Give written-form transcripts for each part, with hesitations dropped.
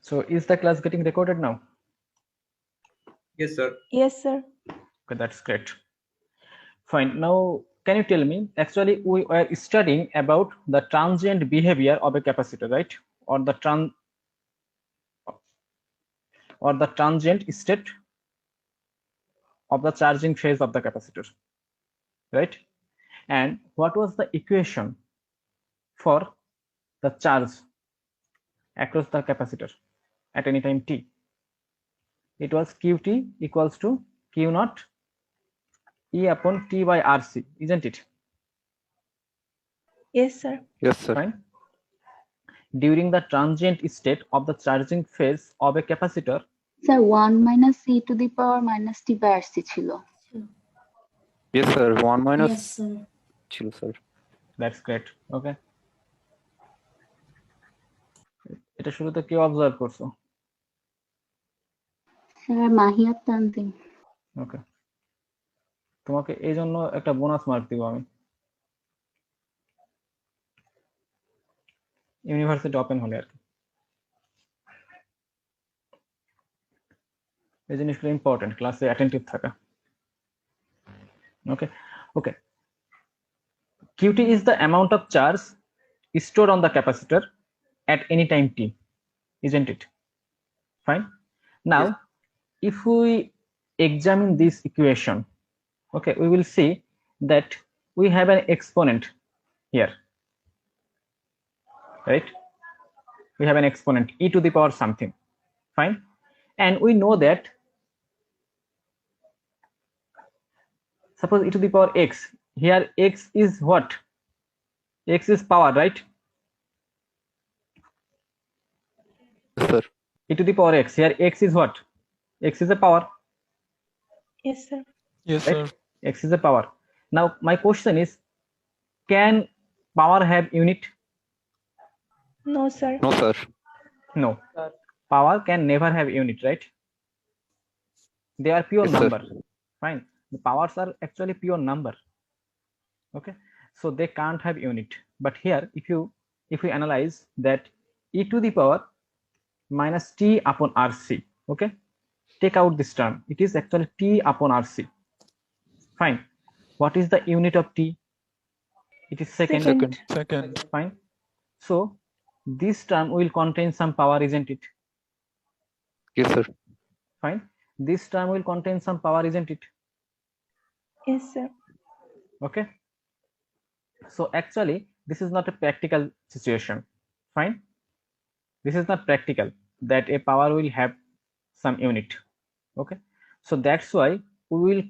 So is the class getting recorded now? Yes, sir. Yes, sir. Okay, that's great. Fine. Now, can you tell me, actually we were studying about the transient behavior of a capacitor, right? Or the transient state of the charging phase of the capacitor, right? And what was the equation for the charge across the capacitor at any time t? It was qt equals to q naught E upon T by RC, isn't it? Yes, sir. Yes, sir. Fine. During the transient state of the charging phase of a capacitor, sir 1 minus e to the power minus t by RC ছিল। Yes, sir. 1 minus Yes, sir. ছিল, sir. that's great. Okay. এটা শুরুতে কি observe করছো? Sir মাহিয়ার তানতিন। ওকে, তোমাকে এই জন্য একটা বোনাস মার্ক দিব আমি। ইউনিভার্সিটি ওপেন হলে আর কি। এই জিনিসগুলো ইম্পর্টেন্ট, ক্লাসে অ্যাটেন্টিভ থাকা। ওকে ওকে, qt is the amount of charge stored on the capacitor at any time t, isn't it? Fine. Now Yes. if we examine this equation, okay, we will see that we have an exponent here, right? We have an exponent e to the power something. Fine. And we know that suppose e to the power x, here x is what? X is power, right? Yes, sir. E to the power x, here x is what? X is a power, Yes, sir. Yes, right? X is a power. Now my question is, can power have unit? No, sir. No, sir. No, power can never have unit, right? They are pure Yes, sir. number. Fine, the powers are actually pure number. Okay, so they can't have unit. But here if we analyze that e to the power minus t upon rc, okay, take out this term, it is actually t upon rc. Fine. What is the unit of t? It is second. Second. Second. Fine. So this term will contain some power, isn't it? Yes, sir. Fine. This term will contain some power, isn't it? Yes, sir. Okay, so actually this is not a practical situation. Fine, this is not practical that a power will have some unit. Okay, so that's why we will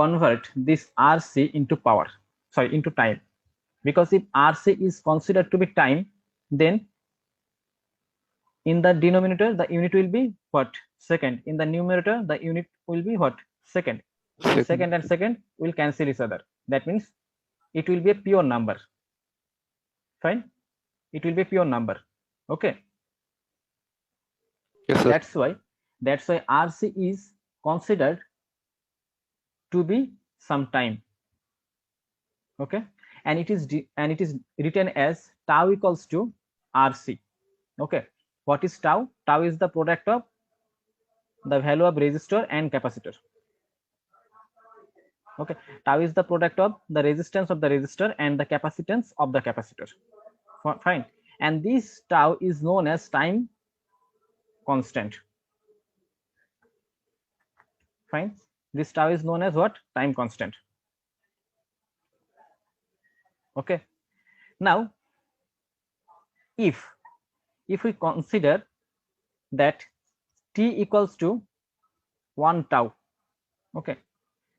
convert this rc into power, sorry, into time, because if rc is considered to be time, then in the denominator the unit will be what? Second. In the numerator the unit will be what? Second. Second and second will cancel each other. That means it will be a pure number. Fine, it will be a pure number. Okay, Yes, sir. that's why rc is considered to be some time. Okay, and it is written as tau equals to rc. Okay, what is tau? Tau is the product of the value of resistor and capacitor. Okay, tau is the product of the resistance of the resistor and the capacitance of the capacitor. Fine, and this tau is known as time constant. Fine, this tau is known as what? Time constant. Okay, now if we consider that t equals to 1 tau, okay,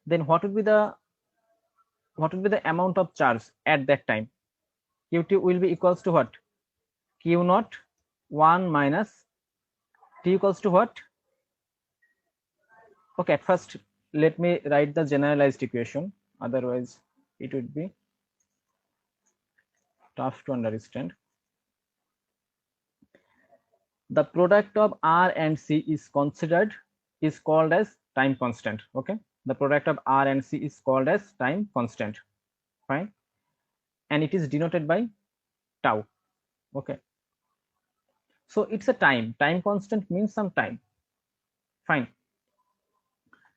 then what would be the amount of charge at that time? qt will be equals to what? q naught 1 minus t equals to what? Okay, at first let me write the generalized equation, otherwise it would be tough to understand. The product of r and c is called as time constant. Okay, the product of r and c is called as time constant. Fine, and it is denoted by tau. Okay, So it's a time constant means some time. Fine.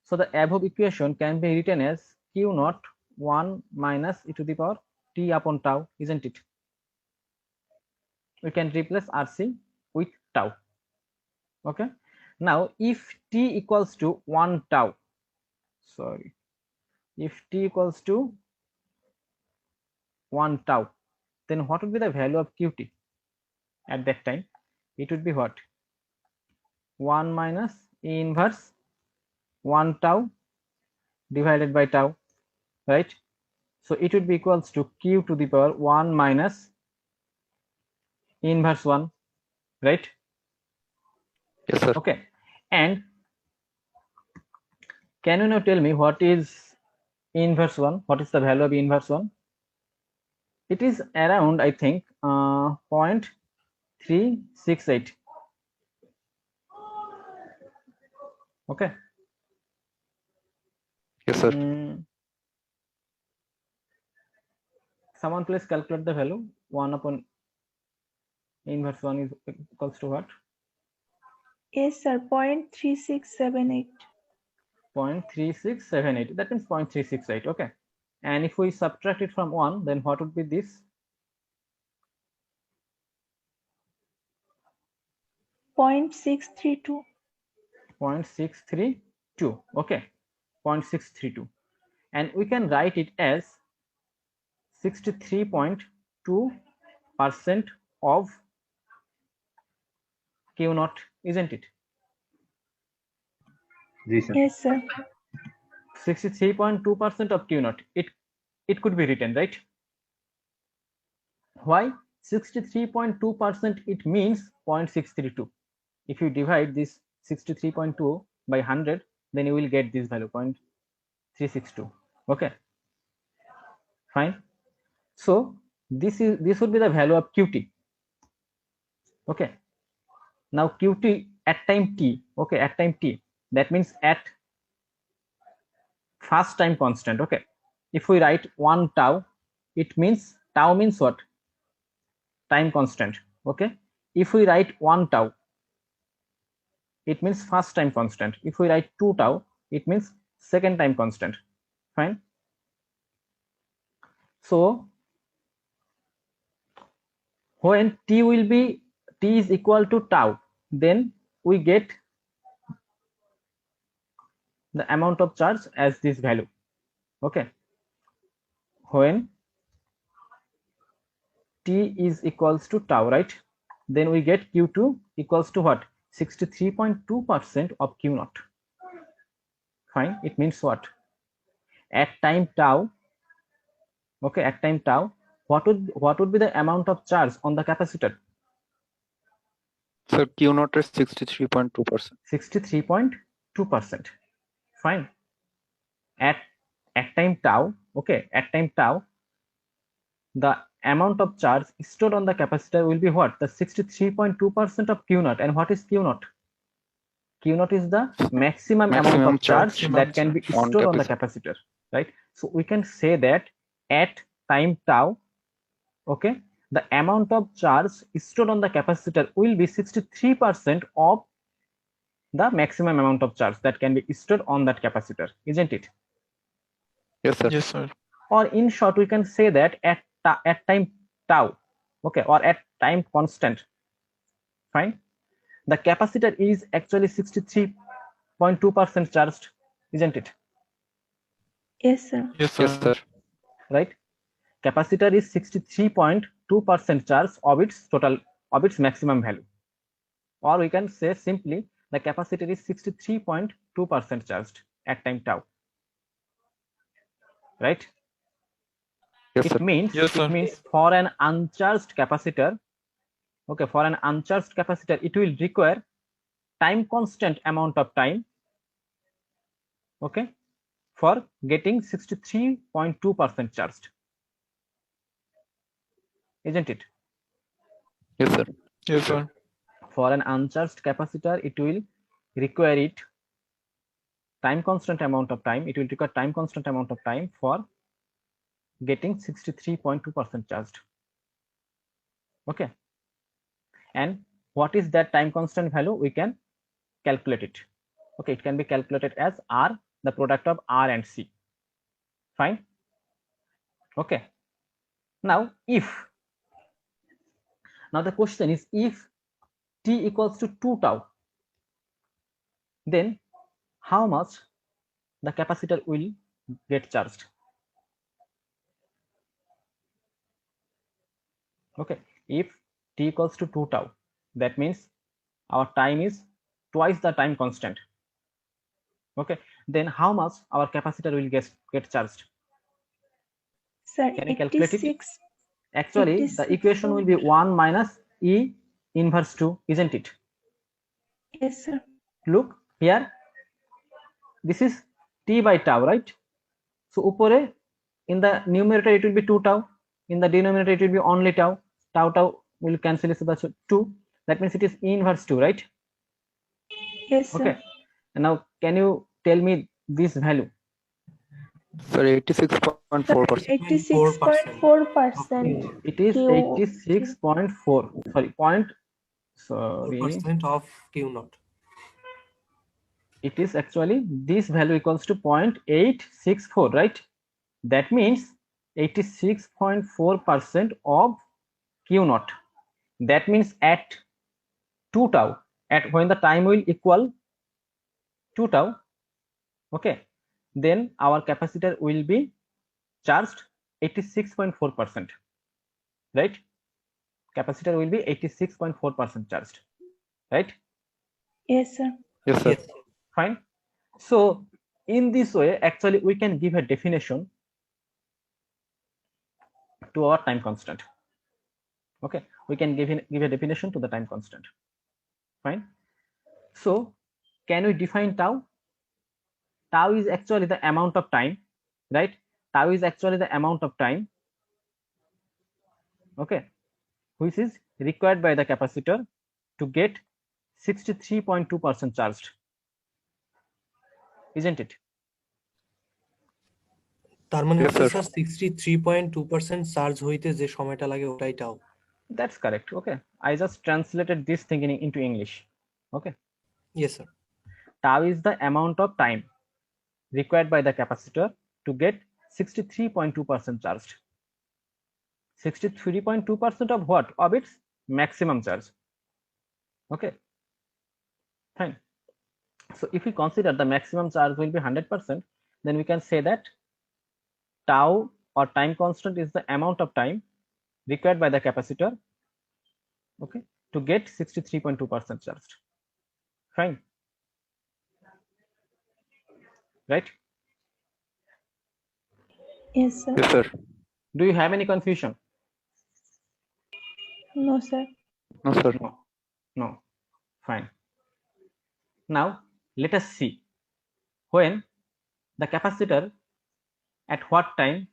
So the above equation can be written as q naught 1 minus e to the power t upon tau, isn't it? We can replace RC with tau. Okay. Now if t equals to 1 tau, sorry, if t equals to 1 tau, then what would be the value of qt at that time? It would be what? 1 minus e inverse 1 tau divided by tau, right? So it would be equals to q to the power 1 minus e inverse 1, right? Yes, sir. Okay. And can you now tell me what is e inverse 1? What is the value of e inverse 1? It is around, I think, 0.368. Okay. Yes, sir. Someone please calculate the value. 1 upon e inverse 1 is equals to what? Yes, sir. 0.3678. 0.3678. That means 0.368. Okay. And if we subtract it from 1, then what would be this? 0.632. 0.632. Okay. 0.632. And we can write it as 63.2% of q naught, isn't it? Ji, sir. Yes, sir. 63.2% of q naught. It could be written, right? Why 63.2%? It means 0.632. If you divide this 63.2 by 100, then you will get this value 0.362. Okay, fine. So this would be the value of qt. Okay, now qt at time t. Okay, at time t, that means at first time constant. Okay, if we write 1 tau, it means tau means what? Time constant. Okay, if we write 1 tau, it means first time constant. If we write 2 tau, it means second time constant. Fine. So when t is equal to tau, then we get the amount of charge as this value. Okay, when t is equals to tau, right, then we get q2 equals to what? 63.2% of q naught. Fine. It means what? At time tau, okay, at time tau, what would be the amount of charge on the capacitor? Sir, Q naught is 63.2%. 63.2%. Fine. At time tau, okay, at time tau, the amount of charge stored on the capacitor will be what? The 63.2% of q naught. And what is q naught? Q naught is the maximum amount of charge that can be stored on the capacitor, right? So we can say that at time tau, okay, the amount of charge stored on the capacitor will be 63% of the maximum amount of charge that can be stored on that capacitor, isn't it? Yes, sir. Yes, sir. Or in short, we can say that at time tau, okay, or at time constant, fine, the capacitor is actually 63.2% charged, isn't it? Yes, sir. Yes, sir. Yes, sir. Right? Capacitor is 63.2% charge of its maximum value. Or we can say simply the capacitor is 63.2% charged at time tau. Right? Yes, It sir. means Yes, sir. for an uncharged capacitor, okay, for an uncharged capacitor, it will require time constant amount of time, okay, for getting 63.2% charged, isn't it? Yes, sir. Yes, sir. For an uncharged capacitor, it will require time constant amount of time. It will require time constant amount of time for getting 63.2% charged. Okay, and what is that time constant value, we can calculate it. Okay, it can be calculated as R, the product of R and C. Fine. Okay. Now the question is, if t equals to 2 tau, then how much the capacitor will get charged? Okay, if t equals to 2 tau, that means our time is twice the time constant. Okay, then how much our capacitor will get charged? Sir, Can you calculate it? 86. Actually, the 86 equation will be 1 minus E inverse 2, isn't it? Yes, sir. Look here, this is t by tau, right? So upore in the numerator it will be 2 tau, in the denominator it will be only tau. Tau will cancel each other, 2. That means it is E inverse 2, right? Yes, sir. Okay. And now can you tell me this value? Sir, 86.4%. 86.4%. It is Q- 86.4. Sorry, 4% of Q naught. it is actually this value equals to 0.864, right? That means 86.4% of Q naught. That means at 2 tau, at when the time will equal 2 tau, okay, then our capacitor will be charged 86.4%, right? Capacitor will be 86.4% charged, right? Yes, sir. Yes, sir. Yes. Fine. So in this way, actually we can give a definition to our time constant. Okay, we can give a definition to the time constant. Fine. So can we define tau? Tau is actually the amount of time, right? Tau is actually the amount of time, okay, which is required by the capacitor to get 63.2% charged, isn't it? তার মানে Yes, হচ্ছে sir. Sir 63.2% charge হইতে যে সময়টা লাগে ওটাই টাও। That's correct. Okay, I just translated this thing into English. Okay, Yes, sir. tau is the amount of time required by the capacitor to get 63.2% charged. 63.2% of what? Of its maximum charge. Okay, fine. So if we consider the maximum charge will be 100%, then we can say that tau or time constant is the amount of time required by the capacitor, okay, to get 63.2% charged. Fine. Right? Yes, sir. Yes, sir. Do you have any confusion? No, sir. No, sir. No. Fine. Now let us see when the capacitor at what time,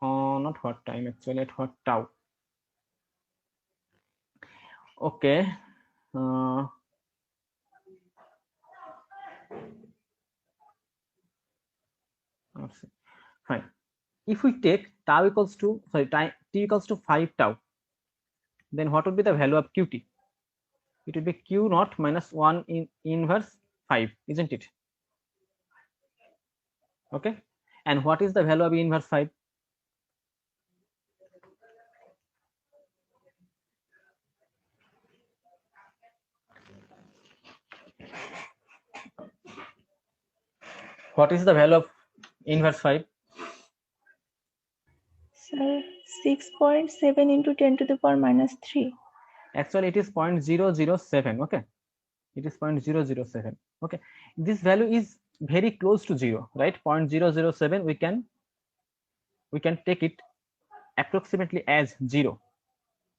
not what time, actually at what tau. Okay, let's see. Fine. If we take tau equals to, sorry, time t equals to 5 tau, then what would be the value of qt? It would be q naught minus 1 in inverse 5, isn't it? Okay, and what is the value of E inverse 5? What is the value of inverse 5? Sir, 6.7 into 10 to the power minus 3. Actually it is 0.007. Okay, it is 0.007. Okay, this value is very close to 0, right? 0.007, we can take it approximately as 0.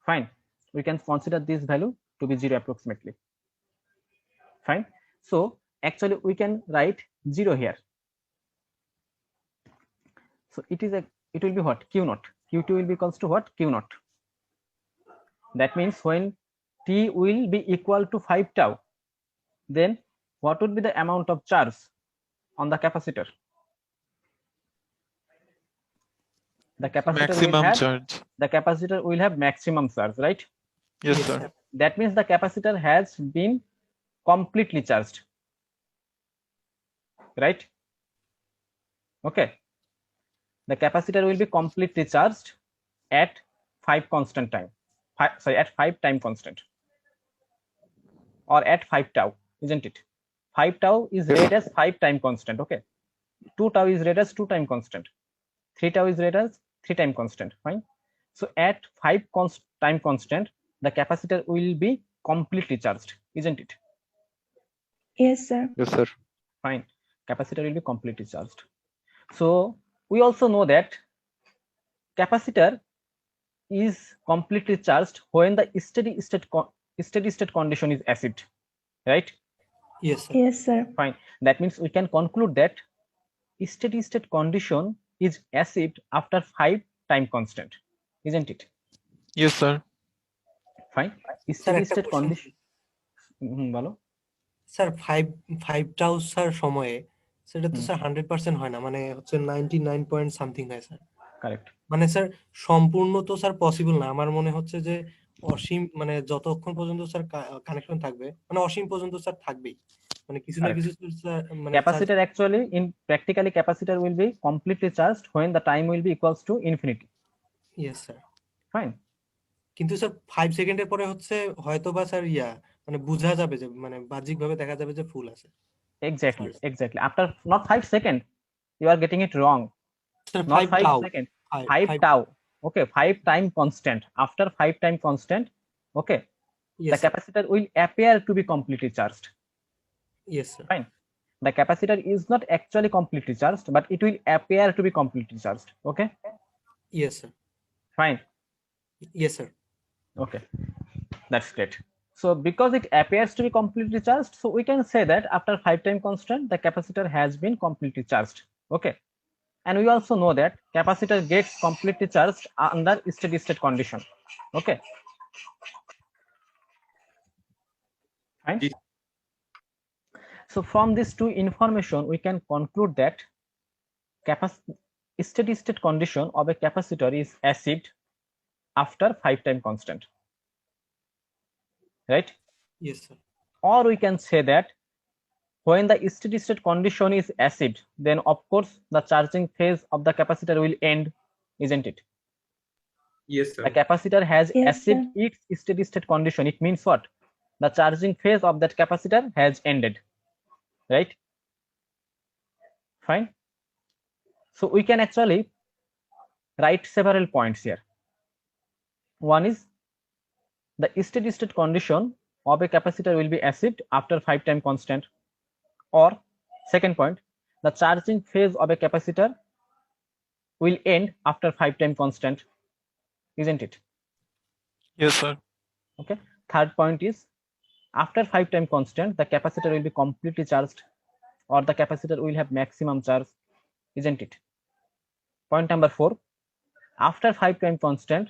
Fine, we can consider this value to be 0 approximately. Fine. So actually we can write 0 here. So it will be what? Q naught. Q2 will be equals to what? Q naught. That means when t will be equal to 5 tau, then what would be the amount of charge on the capacitor? The capacitor Maximum will have, charge. the capacitor will have maximum charge, right? Yes, Yes, sir. sir. That means the capacitor has been completely charged, right? Okay, the capacitor will be completely charged at 5 constant time, at 5 time constant, or at 5 tau, isn't it? 5 tau is Yes. read as 5 time constant. Okay, 2 tau is read as 2 time constant, 3 tau is read as 3 time constant. Fine. So at 5 time constant, the capacitor will be completely charged, isn't it? Yes, sir. Yes, sir. Fine, capacitor will be completely charged. So we also know that capacitor is completely charged when the steady state condition is acid, right? Yes, sir. Yes, sir. Fine, that means we can conclude that steady state condition is acid after 5 time constant, isn't it? Yes, sir. Fine, sir steady একটা state question condition. বলো। Sir ফাইভটাও sir সময়ে সেটা তো হুম। Sir 100% হয় না, মানে হচ্ছে 99 point something হয় স্যার। কারেক্ট। মানে স্যার সম্পূর্ণ তো স্যার পসিবল না, আমার মনে হচ্ছে যে অসীম, মানে যতক্ষণ পর্যন্ত স্যার কানেকশন থাকবে, মানে অসীম পর্যন্ত স্যার থাকবেই, মানে কিছু না Correct. কিছু স্যার মানে Capacitor actually, in practically, capacitor will be completely charged when the time will be equals to infinity. Yes sir. Fine. কিন্তু স্যার 5 সেকেন্ডের পরে হচ্ছে হয়তো বা স্যার মানে বোঝা যাবে যে, মানে বাহ্যিকভাবে দেখা যাবে যে ফুল আছে। Exactly, Sorry. exactly. After not 5 seconds, you are getting it wrong. Sir Not 5 5 tau, seconds, 5 5 tau. Okay, 5 time constant. After 5 time constant, okay, the yes sir, capacitor will appear to be completely charged. Yes sir, Fine. The capacitor is not actually completely charged, but it will appear to be completely charged. Okay, yes sir, fine. Yes sir. Okay, that's great. So because it appears to be completely charged, so we can say that after 5 time constant, the capacitor has been completely charged. Okay, and we also know that capacitor gets completely charged under steady state condition. Okay, fine. So from these two information, we can conclude that steady state condition of a capacitor is acid after 5 time constant, right? Yes, sir. Or we can say that when the steady state condition is acid, then of course the charging phase of the capacitor will end, isn't it? Yes, sir. The capacitor has Yes, acid sir. its steady state condition. It means what? The charging phase of that capacitor has ended, right? Fine. So we can actually write several points here. One is the steady state condition of a capacitor will be acid after 5 time constant. Or second point, the charging phase of a capacitor will end after 5 time constant, isn't it? Yes, sir. Okay. Third point is after 5 time constant, the capacitor will be completely charged, or the capacitor will have maximum charge, isn't it? Point number 4, after 5 time constant,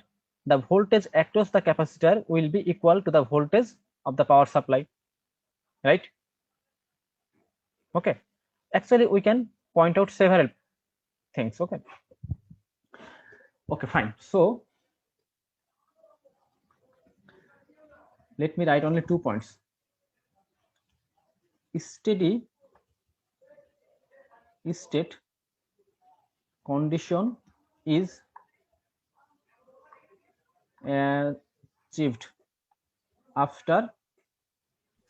the voltage across the capacitor will be equal to the voltage of the power supply, right? Okay, actually we can point out several things. Okay, fine. So let me write only 2 points. Steady state condition is achieved after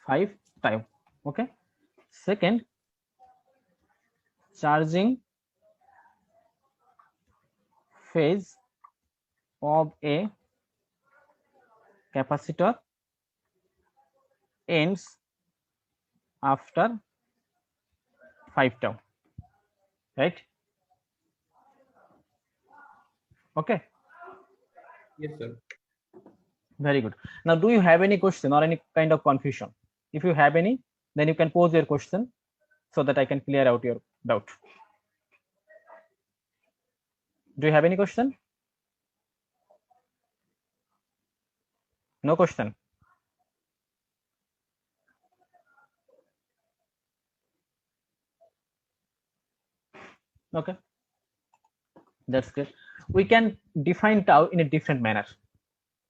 5 time. Okay. Second, charging phase of a capacitor ends after 5 tau, right? Okay, Yes, sir. very good. Now do you have any question or any kind of confusion? If you have any, then you can pose your question so that I can clear out your doubt. Do you have any question? No question. Okay, that's good. We can define tau in a different manner,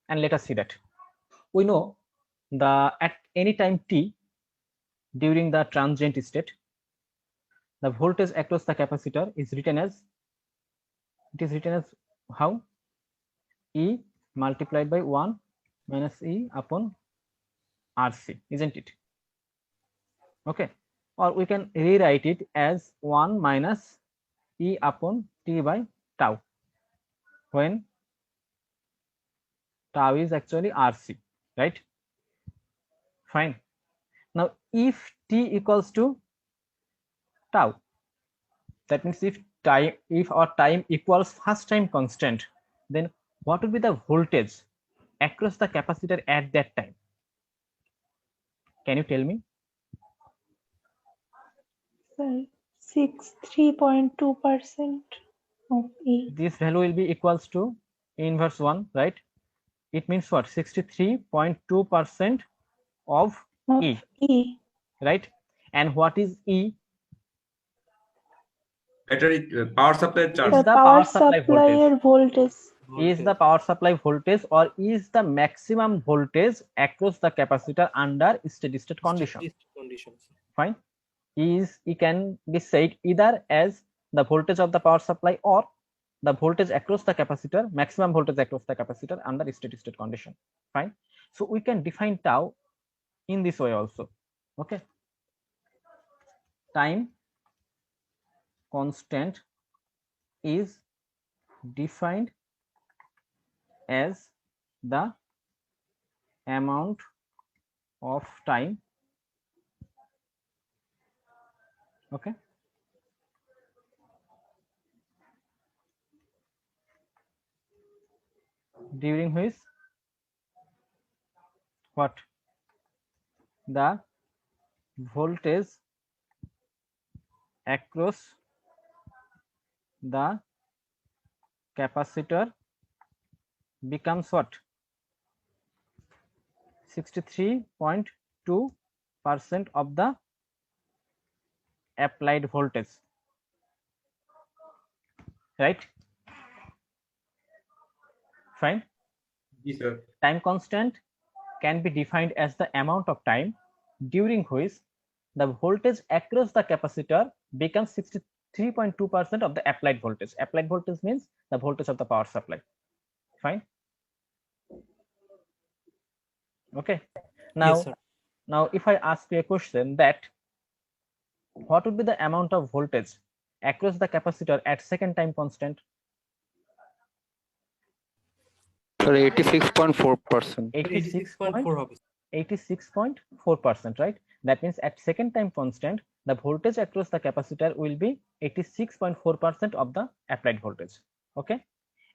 and let us see that. we know at any time t during the transient state, the voltage across the capacitor is written as, how? E multiplied by 1 minus E upon RC, isn't it? Okay, or we can rewrite it as 1 minus E upon T by tau, when tau is actually RC, right? Fine. Now if T equals to tau, that means if our time equals first time constant, then what would be the voltage across the capacitor at that time? Can you tell me? Sir, 63.2% of E. This value will be equals to inverse 1, right? It means what? 63.2% of Of E, E. right? And what is E? Battery power supply charge. Is The the power power supply supplier voltage. Is the power supply voltage, or is the maximum voltage across the capacitor under steady state condition? conditions. Fine. It can be said either as the voltage of the power supply or the voltage across the capacitor, maximum voltage across the capacitor under steady state condition. Fine. So we can define tau in this way also. Okay. Time constant is defined as the amount of time, okay, during which what? The voltage across the capacitor becomes what? 63.2% of the applied voltage, right? Fine. Yes, sir. Time constant can be defined as the amount of time during which the voltage across the capacitor becomes 63.2% of the applied voltage. Applied voltage means the voltage of the power supply. Fine. Okay. Now, Yes, sir. now if I ask you a question that what would be the amount of voltage across the capacitor at second time constant? Sir, 86.4%. 86.4 হবে। 86.4%, right? That means at second time constant, the voltage across the capacitor will be 86.4% of the applied voltage. Okay.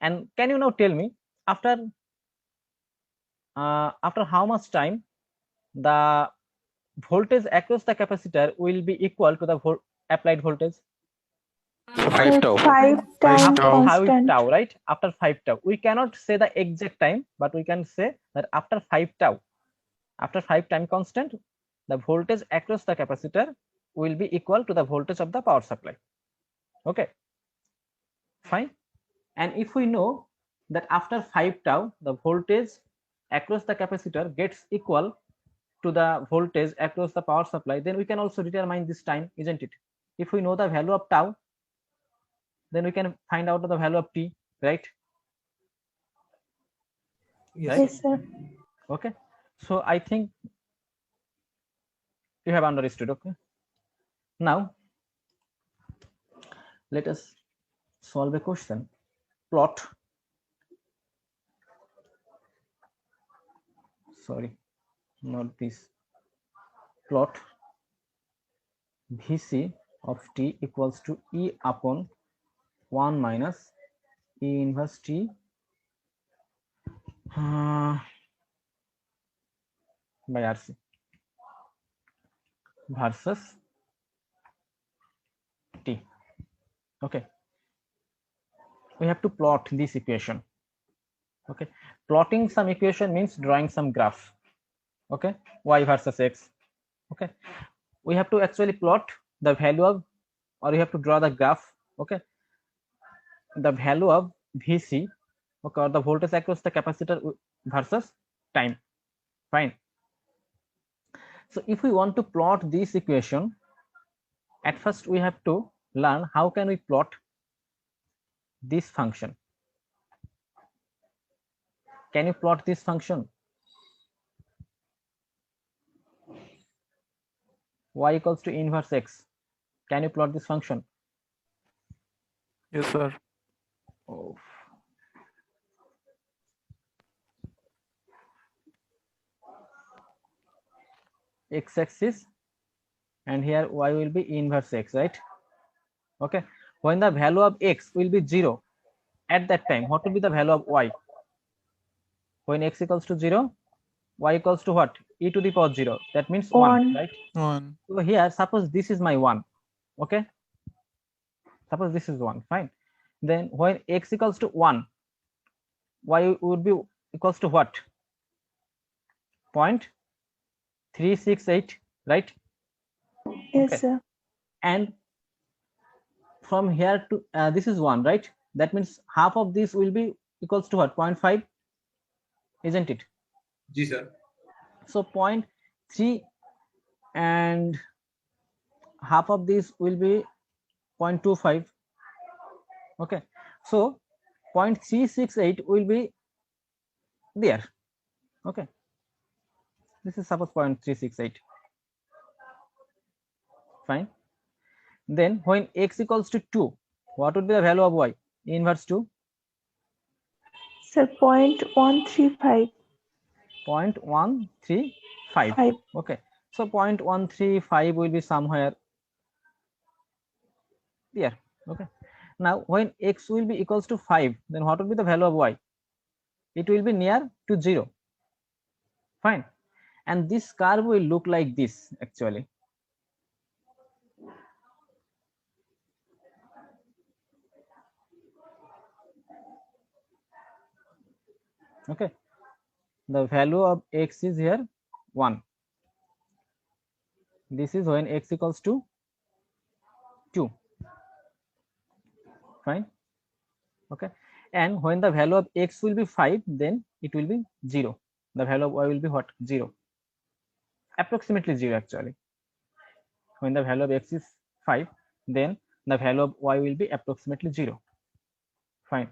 And can you now tell me after how much time the voltage across the capacitor will be equal to the applied voltage? So 5 tau. 5 time After 5 constant. tau, right? After 5 tau. We cannot say the exact time, but we can say that after 5 tau, after 5 time constant, the voltage across the capacitor will be equal to the voltage of the power supply. Okay. Fine. And if we know that after 5 tau, the voltage across the capacitor gets equal to the voltage across the power supply, then we can also determine this time, isn't it? If we know the value of tau, then we can find out the value of t, right? Yes, Yes, sir. sir. Okay. So I think you have understood. Okay. Now let us solve a question. Plot. Sorry, not this. Plot Vc of t equals to E upon 1 minus E inverse t by RC versus t. Okay. We have to plot this equation. Okay. Plotting some equation means drawing some graph. Okay. Y versus X. Okay. We have to actually plot the value of, or you have to draw the graph. Okay. The value of Vc, okay, or the voltage across the capacitor versus time. Fine. So if we want to plot this equation, at first we have to learn how can we plot this function. Can you plot this function? Y equals to inverse x. Can you plot this function? Yes, sir. Oh. X-axis, and here y will be inverse x, right? Okay. When the value of x will be 0, at that time, what will be the value of y? When x equals to 0, y equals to what? E to the power 0. That means 1, 1. right? 1. So here, suppose this is my 1. Okay. Suppose this is 1. Fine. Then when x equals to 1, y would be equals to what? 0.368, right? Yes, Okay. sir. And from here to this is 1, right? That means half of this will be equals to what? 0.5, isn't it? Ji, sir. So 0.3 and half of this will be 0.25. Okay, so 0.368 will be there. Okay, this is suppose 0.368. Fine. Then when x equals to 2, what would be the value of y? Inverse 2. Sir, 0.135. 0.135. 5. Okay, so 0.135 will be somewhere there. Okay, now when x will be equals to 5, then what will be the value of y? It will be near to 0. Fine. And this curve will look like this actually. Okay, the value of x is here 1. This is when x equals to 2. Fine. Okay, and when the value of x will be 5, then it will be 0. The value of y will be what? 0. Approximately 0 actually. When the value of x is 5, then the value of y will be approximately 0. Fine.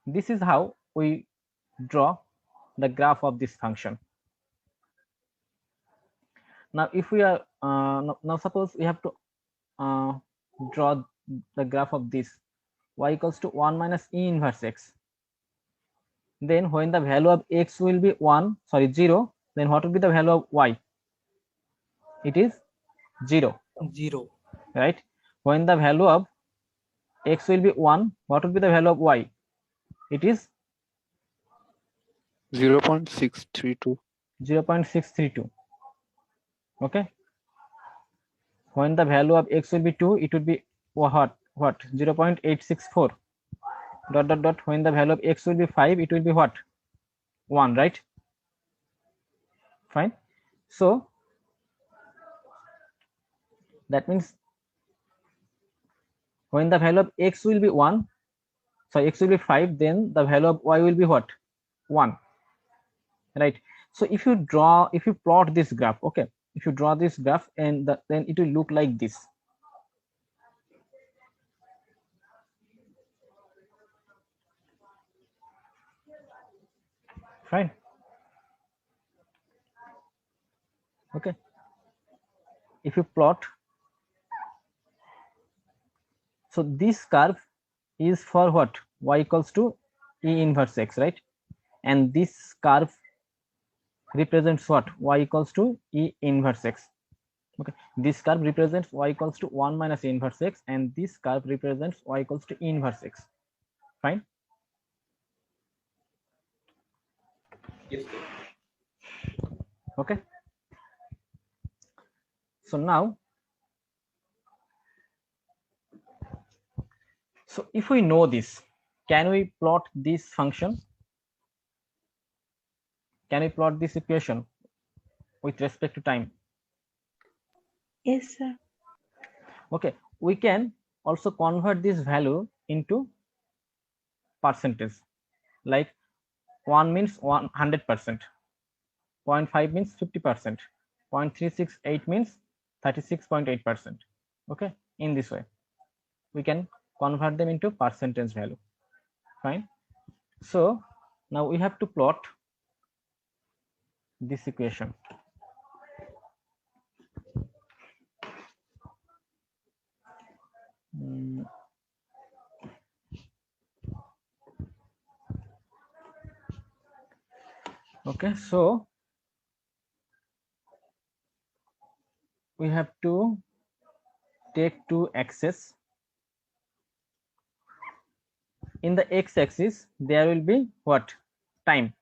This is how we draw the graph of this function. Now if we are now suppose we have to draw the graph of this y equals to 1 minus e inverse x. Then when the value of x will be 0, then what will be the value of y? It is 0. 0. Right? When the value of x will be 1, what will be the value of y? It is 0.632. 0.632. Okay. When the value of x will be 2, it would be what? 0.864. When the value of x will be 5, it will be what? 1, right? Fine. So that means when the value of x will be 1, so x will be 5, then the value of y will be what? 1, right? So if you plot this graph, okay, if you draw this graph, and then it will look like this. Fine. Okay, if you plot, so this curve is for what? Y equals to e inverse x, right? And this curve represents what? Y equals to e inverse x. Okay, this curve represents y equals to 1 minus e inverse x, and this curve represents y equals to e inverse x. Fine. Yes, sir. Okay, so now, so if we know this, can we plot this function? Can we plot this equation with respect to time? Yes, sir. Okay, we can also convert this value into percentage, like 1 means 100%, 0.5 means 50%, 0.368 means 36.8%. Okay, in this way we can convert them into percentage value. Fine. So now we have to plot this equation. Okay, so we have to take two axes. In the x-axis there will be what? Time,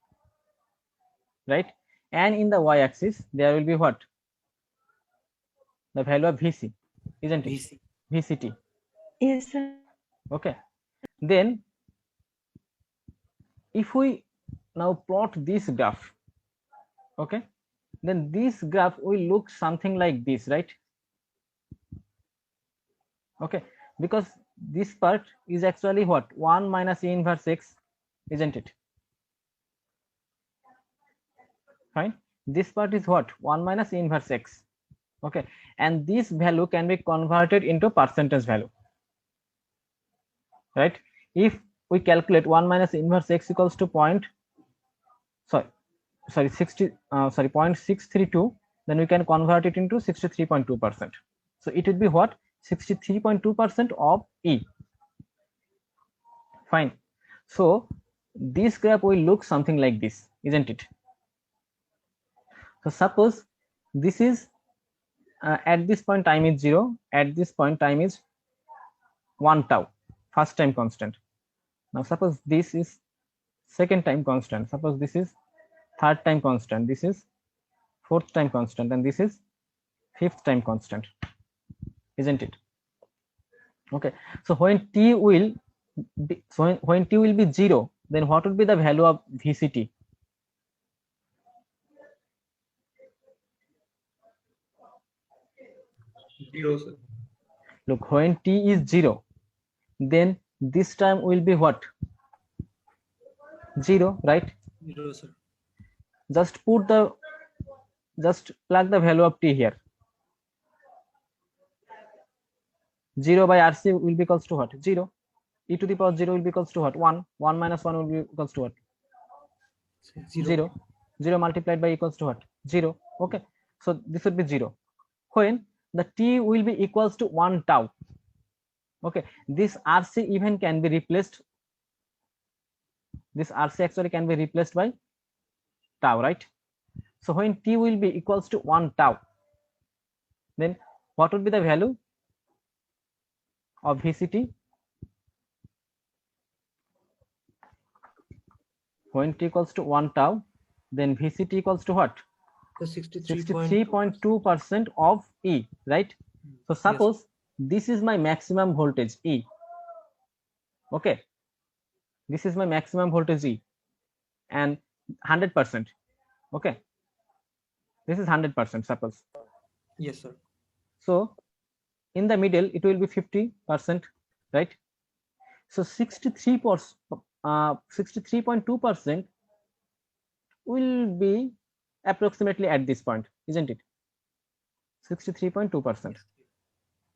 right? And in the y-axis there will be what? The value of VC, isn't it? VC. VCT. Yes, sir. Okay, then if we now plot this graph, okay, then this graph will look something like this, right? Okay, because this part is actually what? 1 minus E inverse X, isn't it? Fine. This part is what? 1 minus E inverse X. Okay, and this value can be converted into percentage value, right? If we calculate 1 minus inverse X equals to 0.632, then we can convert it into 63.2%. So it would be what? 63.2% of E. Fine. So this graph will look something like this, isn't it? So suppose this is at this point time is 0, at this point time is 1 tau, first time constant. Now suppose this is second time constant, suppose this is third time constant, this is fourth time constant, and this is fifth time constant, isn't it? Okay, so when t will be, when t will be 0, then what would be the value of VCT? Zero, sir. Look, when t is 0, then this time will be what? 0, right? 0, sir. Just plug the value of t here. 0 by RC will be equals to what? 0. E to the power 0 will be equals to what? 1. 1 minus 1 will be equals to what? 0. 0 multiplied by equals to what? 0. Okay, so this would be 0. When the t will be equals to 1 tau, okay, this RC even can be replaced. This RC actually can be replaced by tau, right? So when t will be equals to 1 tau, then what would be the value of VCT? When t equals to 1 tau, then VCT equals to what? So 63.2. 63.2% of E, right? So suppose this is my maximum voltage E. Okay, this is my maximum voltage E, and 100%. Okay, this is 100%. Suppose. Yes, sir. So in the middle it will be 50%, right? So 63.2% will be approximately at this point, isn't it? 63.2%.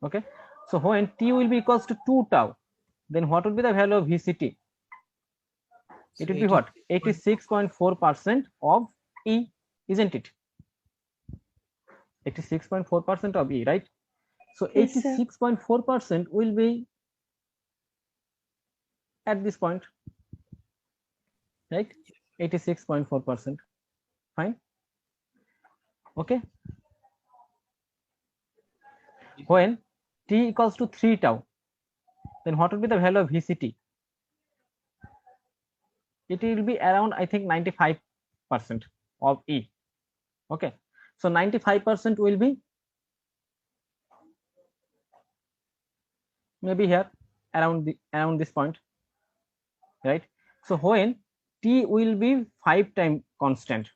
Okay, so when t will be equals to 2 tau, then what would be the value of VCT? It would be what? 86.4% of E, isn't it? 86.4% of E, right? So Yes, sir. 86.4% will be at this point, right? 86.4%. Fine. Okay. When t equals to 3 tau, then what would be the value of VCT? It will be around, I think, 95% of E. Okay, so 95% will be maybe here around this point, right? So when t will be 5 time constant,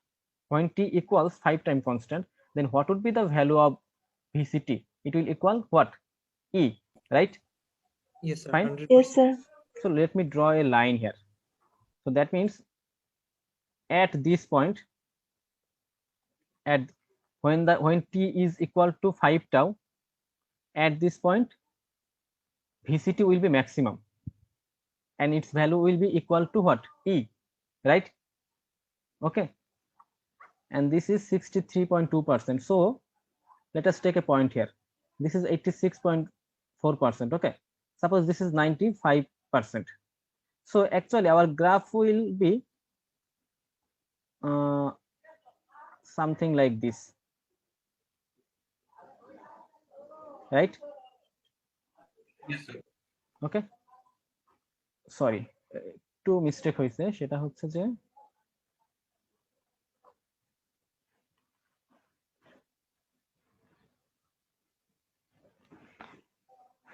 when t equals 5 time constant, then what would be the value of VCT? It will equal what? E, right? Yes, sir. Fine. 100%. Yes, sir. So let me draw a line here. So that means at this point at when t is equal to 5 tau, at this point VCT will be maximum and its value will be equal to what? E, right? Okay, and this is 63.2%. so let us take a point here. This is 86.4%. okay, suppose this is 95%. So actually our graph will be something like this, right? Yes, sir. okay, sorry, একটু mistake হয়েছে, সেটা হচ্ছে যে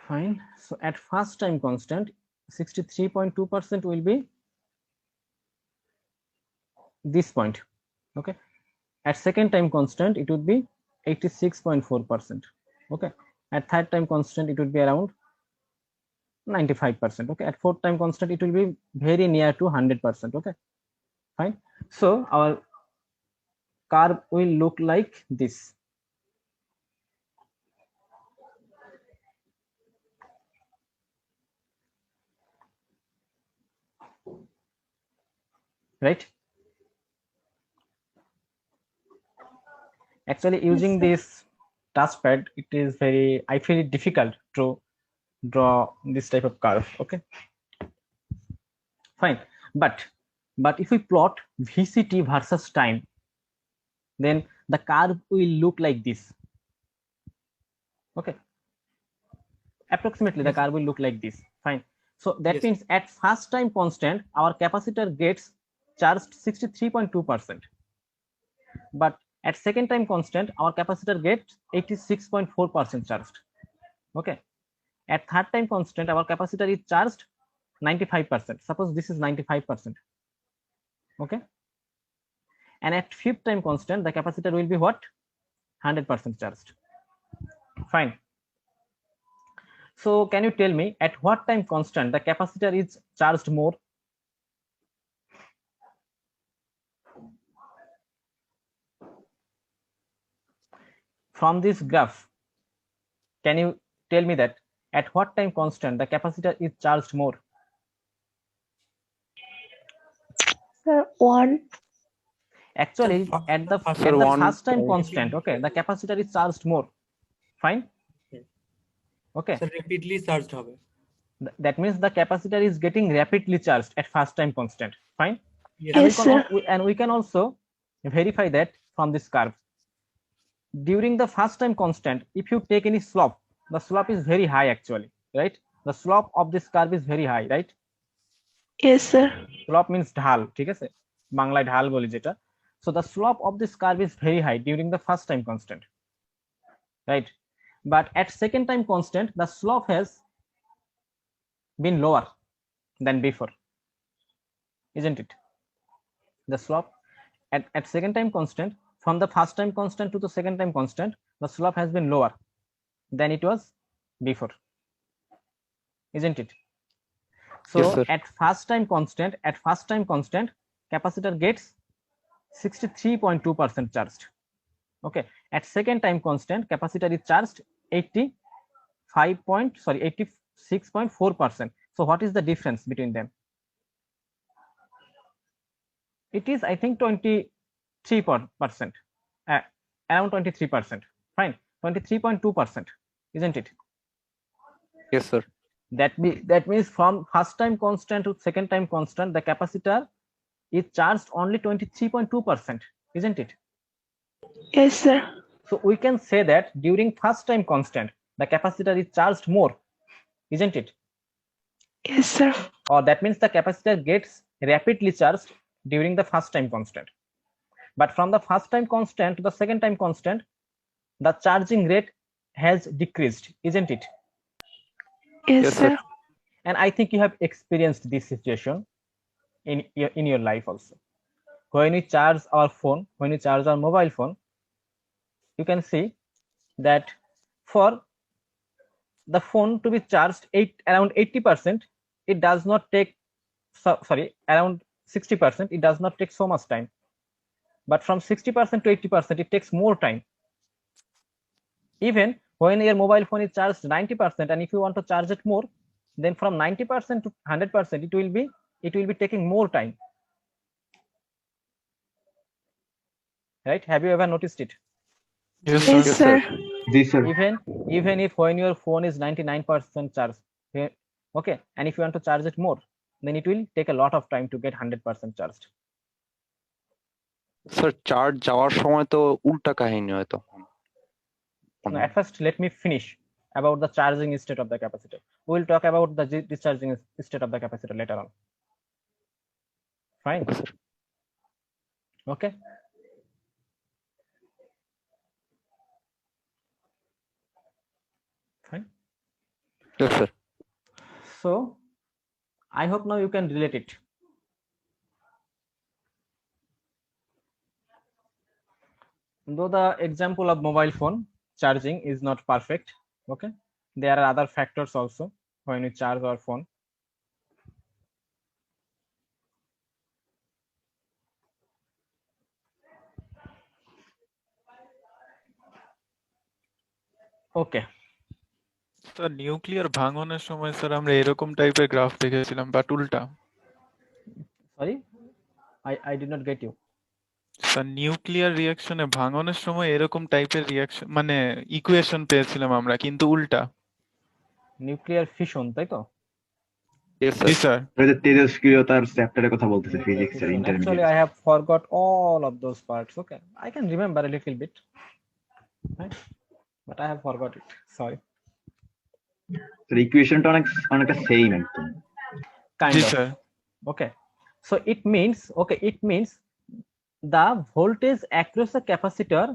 fine. So at first time constant 63.2% will be this point. okay, at second time constant it would be 86.4%. okay, at third time constant it would be around 95%. okay, at fourth time constant it will be very near to 100%. okay, fine. So our curve will look like this. right? Actually using sir. this touchpad it is very, I feel it difficult to draw this type of curve. okay, fine. But if we plot VCT versus time, then the curve will look like this. okay, approximately the Yes. curve will look like this. fine. So that Yes. means at first time constant our capacitor gets charged 63.2%, but at second time constant our capacitor gets 86.4% charged. okay, at third time constant our capacitor is charged 95%. suppose this is 95%. okay, and at fifth time constant the capacitor will be what? 100% charged. fine. So can you tell me at what time constant the capacitor is charged more? From this graph, can you tell me that at what time constant the capacitor is charged more? Sir, 1. Actually Sir, at the Sir, one first time time. constant, okay, the capacitor is charged more. fine. okay, Sir, rapidly charged হবে। that means the capacitor is getting rapidly charged at first time constant. fine. Yes. And Yes, sir. we can also verify that from this curve. During the first time constant, if you take any slope, the slope is very high actually, right? The slope of this curve is very high, right? Yes, sir. slope means ঢাল, ঠিক আছে, বাংলায় ঢাল বলি যেটা। so the slope of this curve is very high during the first time constant, right? but at second time constant the slope has been lower than before, isn't it? The slope at second time constant, from the first time constant to the second time constant, the slope has been lower than it was before, isn't it? So Yes, sir. at first time constant capacitor gets 63.2% charged. okay, at second time constant capacitor is charged 86.4%. so what is the difference between them? It is I think 23%, around 23%. fine, 23.2%, isn't it? Yes, sir. That means from first time constant to second time constant the capacitor is charged only 23.2%, isn't it? Yes, sir. So we can say that during first time constant the capacitor is charged more, isn't it? Yes, sir. Or that means the capacitor gets rapidly charged during the first time constant. But from the first time constant to the second time constant the charging rate has decreased, isn't it? Yes, Yes, sir. sir. And I think you have experienced this situation in your life also. When we charge our phone, when we charge our mobile phone, you can see that for the phone to be charged around 80%, it does not take around 60%, it does not take so much time. but from 60% to 80% it takes more time. Even when your mobile phone is charged 90%, and if you want to charge it more, then from 90% to 100% it will be taking more time, right? Have you ever noticed it? Yes, Yes, sir. sir. This sir. Even if when your phone is 99% charged, okay, and if you want to charge it more, then it will take a lot of time to get 100% charged. Sir charge যাওয়ার সময় তো উল্টা কাহিনী হয় তখন। Now, at first, let me finish about the charging state of the capacitor. We will talk about the discharging state of the capacitor later on. Fine. Okay. Fine. Yes, sir. So, I hope now you can relate it. Though the example of mobile phone charging is not perfect, okay, there are other factors also when we charge our phone. Okay. Sir nuclear ভাঙনের সময় sir আমরা এরকম টাইপের graph দেখেছিলাম but উল্টা। Sorry, I did not get you. Sir nuclear রিঅ্যাকশনে ভাঙনের সময় এরকম টাইপের রিঅ্যাকশন মানে ইকুয়েশন পেয়েছিলাম আমরা, কিন্তু উল্টা। Nuclear fission, তাই তো? Yes, জি sir. স্যার। তেজস্ক্রিয়তার চ্যাপ্টারের কথা বলতেছে ফিজিক্স এর Actually, intermediate. I have forgot all of those parts. Okay, I can remember a little bit, right? But I have forgot it. Sorry. ইকুয়েশনটা অনেকটা সেম একদম। Kind G of. Sir. Okay, so it means the voltage across the capacitor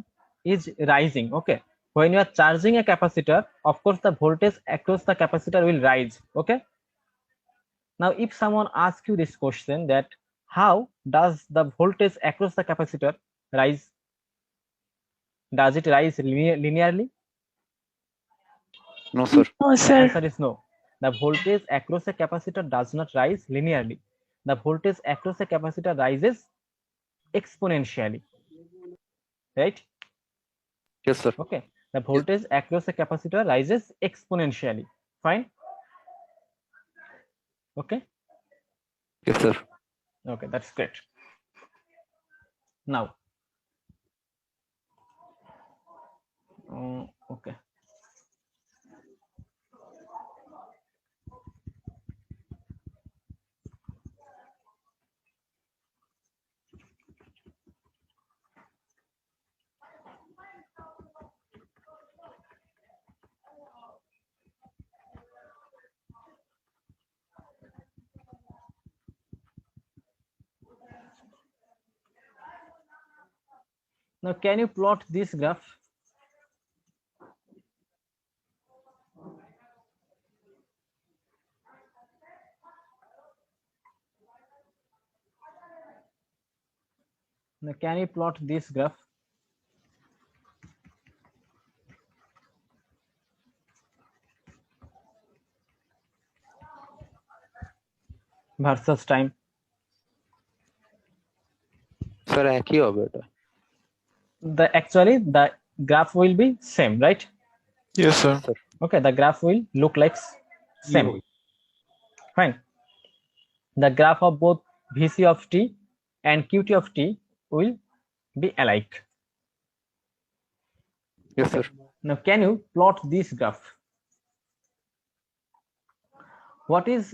is rising. Okay, when you are charging a capacitor, of course the voltage across the capacitor will rise. Okay, now if someone asks you this question, that how does the voltage across the capacitor rise? Does it rise linearly? No, sir. No, The sir. answer is no. The voltage across a capacitor does not rise linearly. The voltage across a capacitor rises exponentially, right? Yes, sir. Okay, the voltage across a capacitor rises exponentially. Fine. Okay. Yes, sir. Okay, that's great. Now, okay. Now, can you plot this graph? Now, can you plot this graph? Versus time. Sir, একই হবে এটা। Actually the graph will be same, right? Yes, sir. Okay, the graph will look like same. Fine. The graph of both Vc of t and Qt of t will be alike. Yes, sir. Now, can you plot this graph? What is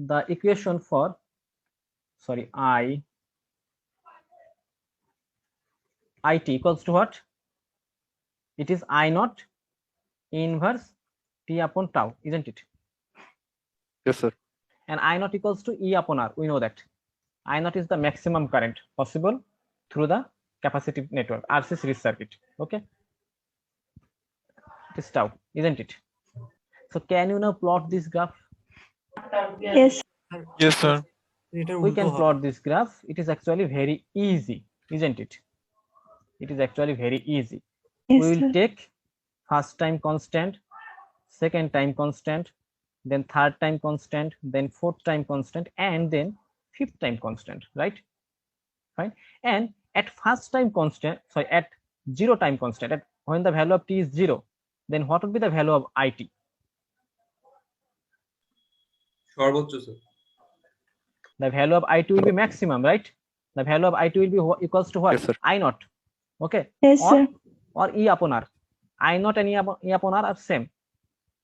the equation for, sorry, it equals to what? It is I naught inverse t upon tau, isn't it? Yes, sir. And I naught equals to E upon R. We know that I naught is the maximum current possible through the capacitive network, RC series circuit. Okay, it is tau, isn't it? So can you now plot this graph? Yes. Yes, sir. এটার We উল্টো can হবে। plot this graph. It is actually very easy, isn't it? It is actually very easy. Yes, We will sir. take first time constant, second time constant, then third time constant, then fourth time constant, and then fifth time constant, right? Fine. And at first time constant, sorry, at 0 time constant, at when the value of t is 0, then what would be the value of it? সর্বোচ্চ sir The value of it will be maximum, right? The value of it will be equals to what? Yes, sir. I naught. Okay. Yes, or sir. or E upon R. I naught and E upon R are same.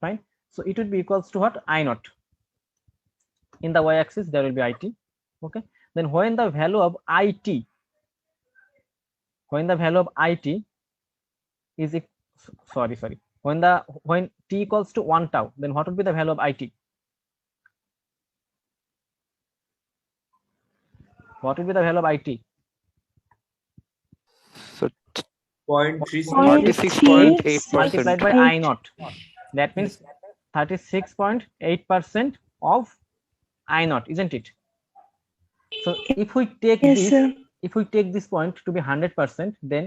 Fine. So it would be equals to what? I naught. In the y-axis there will be it. Okay. Then when the value of it, when the value of it is sorry, when t equals to 1 tau, then what would be the value of it? What would be the value of it? So 0.36 36.8%. Multiplied by I naught. That means 36.8% of I naught, isn't it? So if we take Yes, this, sir. if we take this point to be 100%, then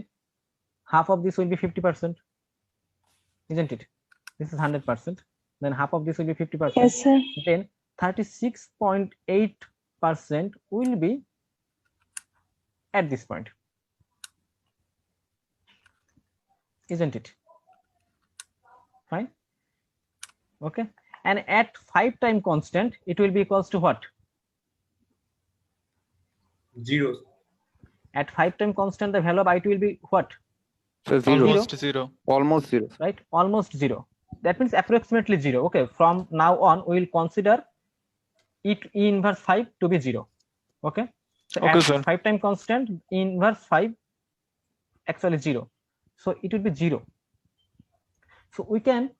half of this will be 50%, isn't it? This is 100%. Then half of this will be 50%. Yes, sir. Then 36.8% will be at this point, isn't it? Fine. Okay. And at 5 time constant, it will be equals to what? 0 At 5 time constant, the value of it will be what? So 0. Almost zero. Almost 0. Right? Almost 0. That means approximately 0. Okay. From now on, we will consider it E inverse 5 to be 0. Okay. So Okay, at sir. 5 time constant, E inverse 5 actually 0. So it will be 0. So we can,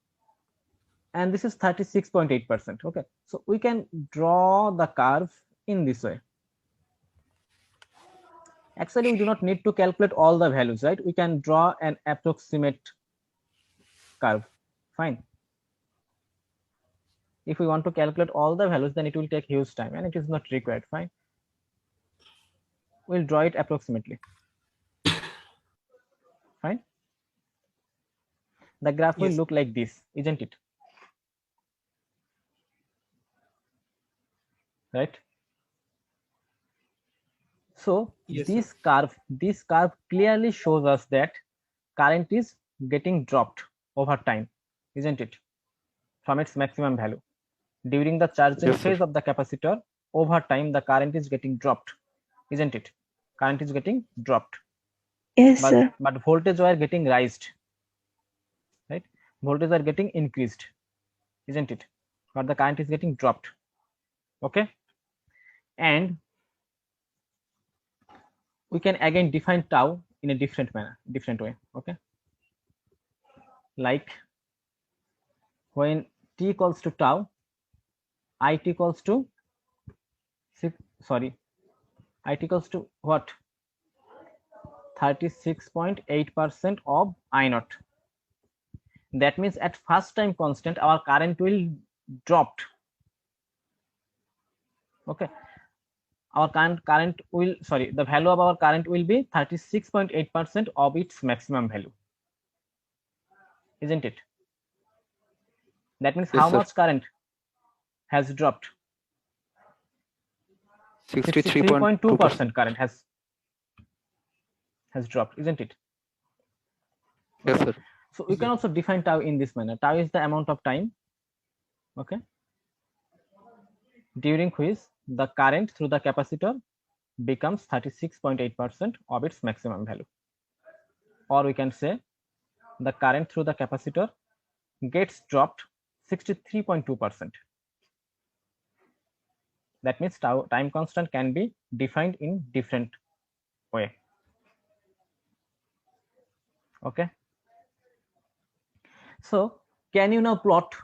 and this is 36.8%. Okay. So we can draw the curve in this way. Actually, we do not need to calculate all the values, right? We can draw an approximate curve. Fine. If we want to calculate all the values, then it will take huge time and it is not required. Fine. We'll draw it approximately. Fine. The graph will Yes. look like this, isn't it? Right. So Yes, this curve clearly shows us that current is getting dropped over time, isn't it? From its maximum value. During the charging Yes, sir. phase of the capacitor, over time the current is getting dropped, isn't it? Current is getting dropped, Yes, sir. but voltage were getting raised, right? Voltage are getting increased, isn't it? But the current is getting dropped. Okay. And we can again define tau in a different way. Okay. Like when t equals to tau, it equals to it equals to what? 36.8% of I naught. That means at first time constant, our current will dropped. Okay. Our current will, the value of our current will be 36.8% of its maximum value, isn't it? That means Yes, how sir. much current has dropped? 63.2% current has dropped, isn't it? Yes, sir. So we can also define tau in this manner. Tau is the amount of time, okay, during which the current through the capacitor becomes 36.8% of its maximum value. Or we can say the current through the capacitor gets dropped 63.2%. That means time constant can be defined in different way. Okay. So can you now plot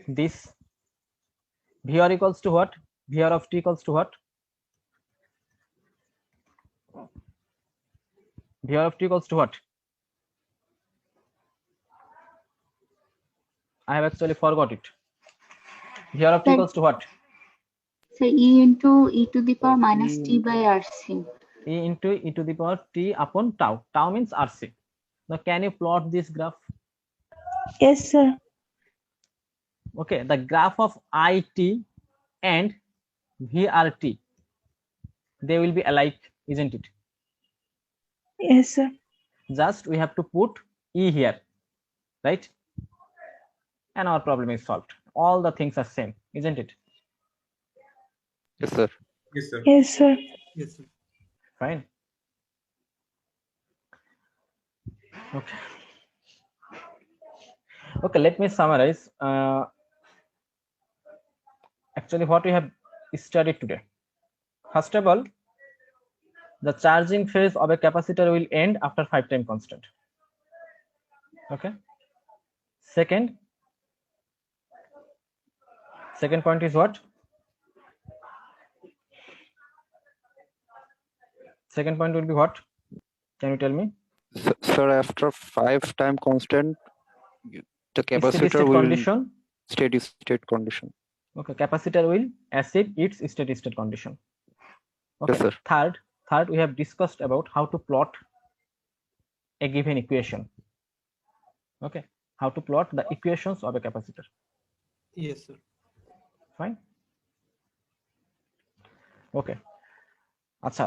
this? VR equals to what? VR of t equals to what? VR of t equals to what? I have actually forgot it. VR of t Sir. equals to what? So E into e to the power minus t by RC. E into e to the power t upon tau. Tau means RC. Now can you plot this graph? Yes, sir. Okay, the graph of IT and VRT. they will be alike, isn't it? Yes, sir. Just we have to put E here, right? And our problem is solved. All the things are same, isn't it? Yes, sir. Yes, sir. Yes, sir. Yes, sir. Fine. Okay. Okay, let me summarize. Actually, what we have studied today. First of all, the charging phase of a capacitor will end after 5 time constant. Okay. Second point is what? Second point will be what? Can you tell me? Sir, after 5 time constant, the Steady capacitor state will condition. steady state condition. Okay, capacitor will achieve its steady state condition. Okay. Yes, sir. Third, we have discussed about how to plot a given equation. Okay, how to plot the equations of a capacitor. Yes, sir. Fine. Okay. আচ্ছা,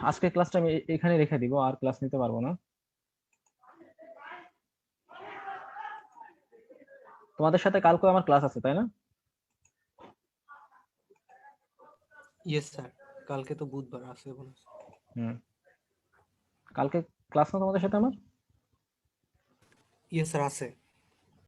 আজকে ক্লাসটা আমি এখানে রেখে দিব, আর class নিতে পারবো না। তোমাদের সাথে কালকে আমার ক্লাস আছে, তাই না? ইয়েস স্যার, কালকে তো বুধবার আছে বলে। কালকে ক্লাস না তোমাদের সাথে আমার? ইয়েস স্যার আছে।